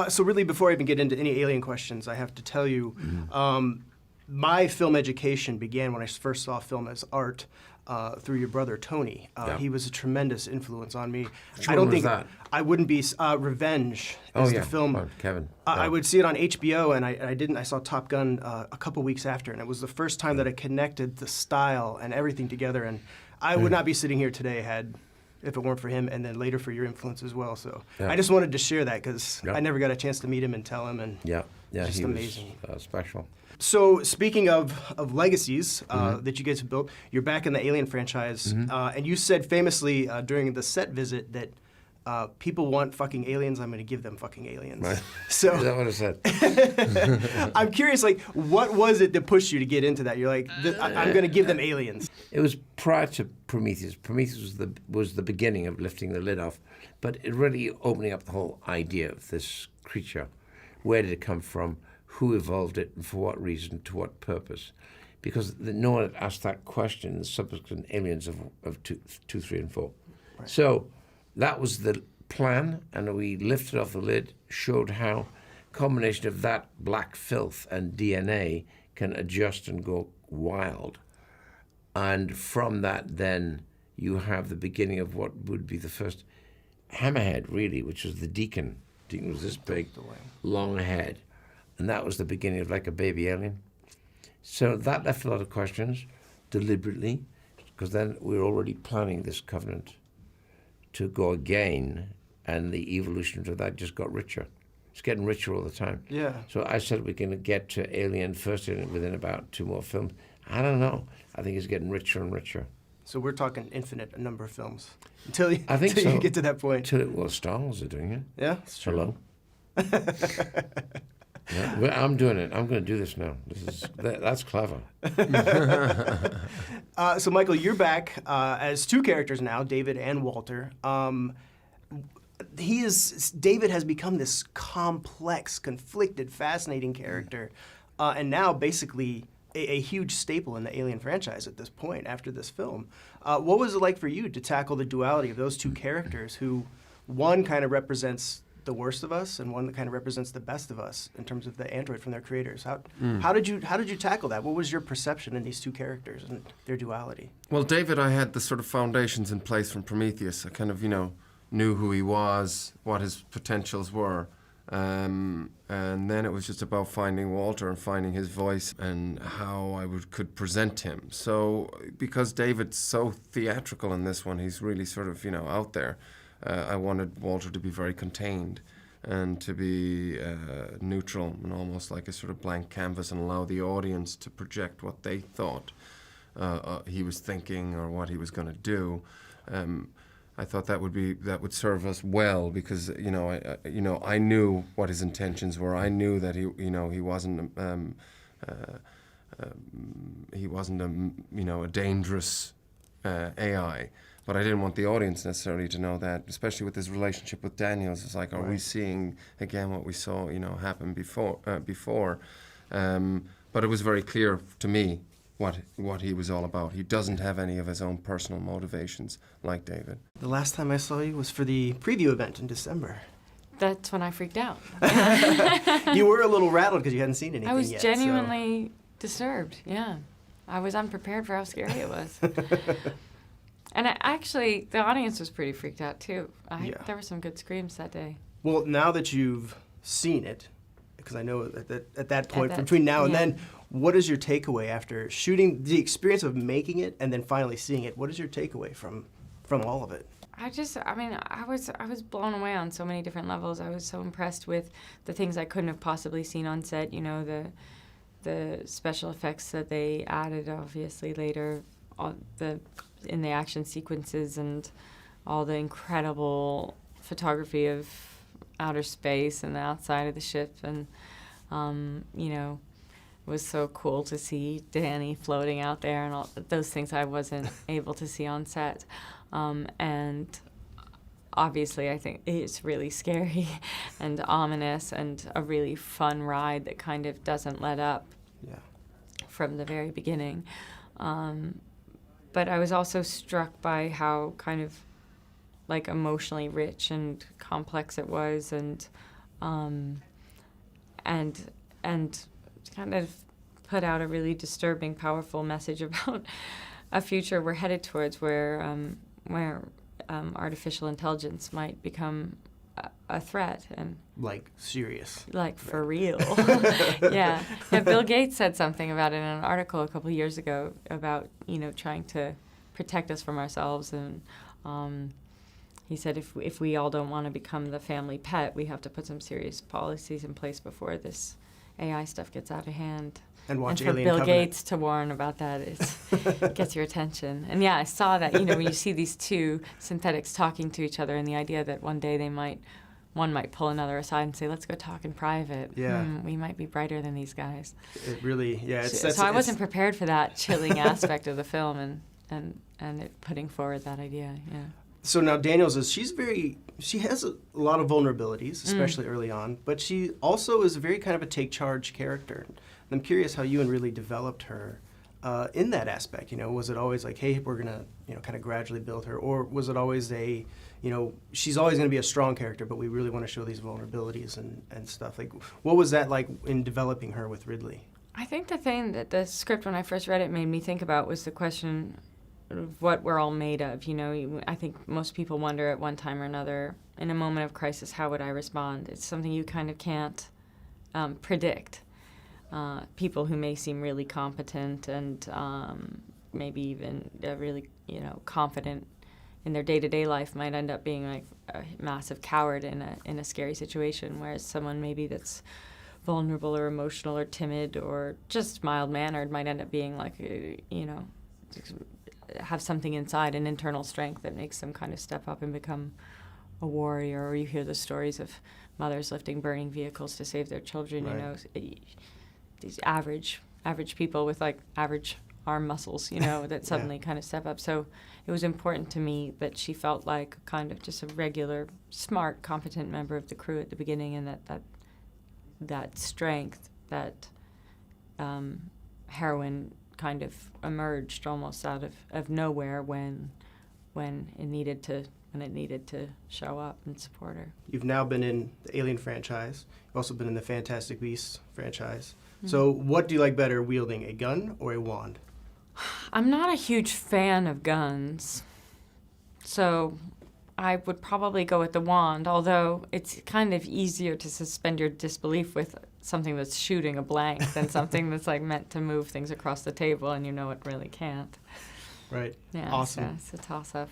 So really, before I even get into any alien questions, I have to tell you, my film education began when I first saw film as art through your brother, Tony. He was a tremendous influence on me. Which one was that? I wouldn't be, Revenge is the film. Oh, Kevin. I would see it on HBO, and I saw Top Gun a couple weeks after, and it was the first time that I connected the style and everything together, and I would not be sitting here today if it weren't for him, and then later for your influence as well. So I just wanted to share that, because I never got a chance to meet him and tell him, and just amazing. Was, special. So speaking of legacies that you guys have built, you're back in the Alien franchise, and you said famously during the set visit that people want fucking aliens, I'm going to give them fucking aliens. Right. So Is that what I said? I'm curious, like, what was it that pushed you to get into that? You're like, I'm going to give them aliens. It was prior to Prometheus. Prometheus was the beginning of lifting the lid off, but it really opening up the whole idea of this creature. Where did it come from? Who evolved it, and for what reason, to what purpose? Because no one had asked that question in the subsequent Aliens of 2, 3, and 4. Right. So that was the plan, and we lifted off the lid, showed how combination of that black filth and DNA can adjust and go wild. And from that, then, you have the beginning of what would be the first hammerhead, really, which was the Deacon. Deacon was this big, long head. And that was the beginning of like a baby alien. So that left a lot of questions, deliberately, because then we were already planning this covenant to go again, and the evolution of that just got richer. It's getting richer all the time. Yeah. So I said we're going to get to first Alien within about 2 more films. I don't know. I think it's getting richer and richer. So we're talking infinite number of films until you get to that point. Well, Star Wars are doing it. Yeah, it's true. Hello. Yeah, well, I'm doing it. I'm going to do this now. That's clever. So, Michael, you're back as 2 characters now, David and Walter. David has become this complex, conflicted, fascinating character, and now basically a huge staple in the Alien franchise at this point after this film. What was it like for you to tackle the duality of those 2 characters, who one kind of represents the worst of us, and one that kind of represents the best of us in terms of the android from their creators? How did you tackle that? What was your perception in these 2 characters and their duality? Well, David, I had the sort of foundations in place from Prometheus. I kind of, knew who he was, what his potentials were. And then it was just about finding Walter and finding his voice and how I could present him. So because David's so theatrical in this one, he's really sort of, out there. I wanted Walter to be very contained and to be neutral and almost like a sort of blank canvas, and allow the audience to project what they thought he was thinking or what he was going to do. I thought that would serve us well, because I knew what his intentions were. I knew that he wasn't a dangerous AI. But I didn't want the audience necessarily to know that, especially with his relationship with Daniels. It's like, are we seeing again what we saw, happen before? But it was very clear to me what he was all about. He doesn't have any of his own personal motivations like David. The last time I saw you was for the preview event in December. That's when I freaked out. You were a little rattled because you hadn't seen anything yet. I was genuinely disturbed, yeah. I was unprepared for how scary it was. And actually, the audience was pretty freaked out, too. There were some good screams that day. Well, now that you've seen it, because I know at that point, between now and then, what is your takeaway after shooting, the experience of making it and then finally seeing it? What is your takeaway from all of it? I was blown away on so many different levels. I was so impressed with the things I couldn't have possibly seen on set. The special effects that they added, obviously, later, in the action sequences, and all the incredible photography of outer space and the outside of the ship. And, it was so cool to see Danny floating out there and all those things I wasn't able to see on set. And obviously, I think it's really scary and ominous and a really fun ride that kind of doesn't let up from the very beginning. But I was also struck by how kind of like emotionally rich and complex it was, and and kind of put out a really disturbing, powerful message about a future we're headed towards where artificial intelligence might become a threat, and Like serious. like for real. Yeah. Bill Gates said something about it in an article a couple of years ago about, trying to protect us from ourselves, and he said if we all don't want to become the family pet, we have to put some serious policies in place before this AI stuff gets out of hand. And watch And for Alien Bill Covenant. Gates to warn about that, it gets your attention. And yeah, I saw that, when you see these two synthetics talking to each other, and the idea that one day one might pull another aside and say, let's go talk in private. Yeah. We might be brighter than these guys. It really, yeah. So I wasn't prepared for that chilling aspect of the film, and it putting forward that idea, yeah. So now Daniels she has a lot of vulnerabilities, especially early on, but she also is very kind of a take charge character. And I'm curious how you and Ridley developed her in that aspect. Was it always like, hey, we're gonna, kind of gradually build her, or was it always she's always gonna be a strong character, but we really want to show these vulnerabilities and stuff. Like, what was that like in developing her with Ridley? I think the thing that the script, when I first read it, made me think about was the question of what we're all made of. I think most people wonder at one time or another, in a moment of crisis, how would I respond? It's something you kind of can't predict. People who may seem really competent and maybe even really, confident in their day-to-day life might end up being like a massive coward in a scary situation, whereas someone maybe that's vulnerable or emotional or timid or just mild-mannered might end up being like, have something inside, an internal strength that makes them kind of step up and become a warrior. Or you hear the stories of mothers lifting burning vehicles to save their children. Right. These average people with like average arm muscles, that suddenly kind of step up. So it was important to me that she felt like kind of just a regular, smart, competent member of the crew at the beginning, and that strength, that heroine kind of emerged almost out of nowhere when it needed to show up and support her. You've now been in the Alien franchise. You've also been in the Fantastic Beasts franchise. So what do you like better, wielding a gun or a wand? I'm not a huge fan of guns, so I would probably go with the wand, although it's kind of easier to suspend your disbelief with something that's shooting a blank than something that's like meant to move things across the table and it really can't. Right. Yeah, Awesome. So it's a toss-up.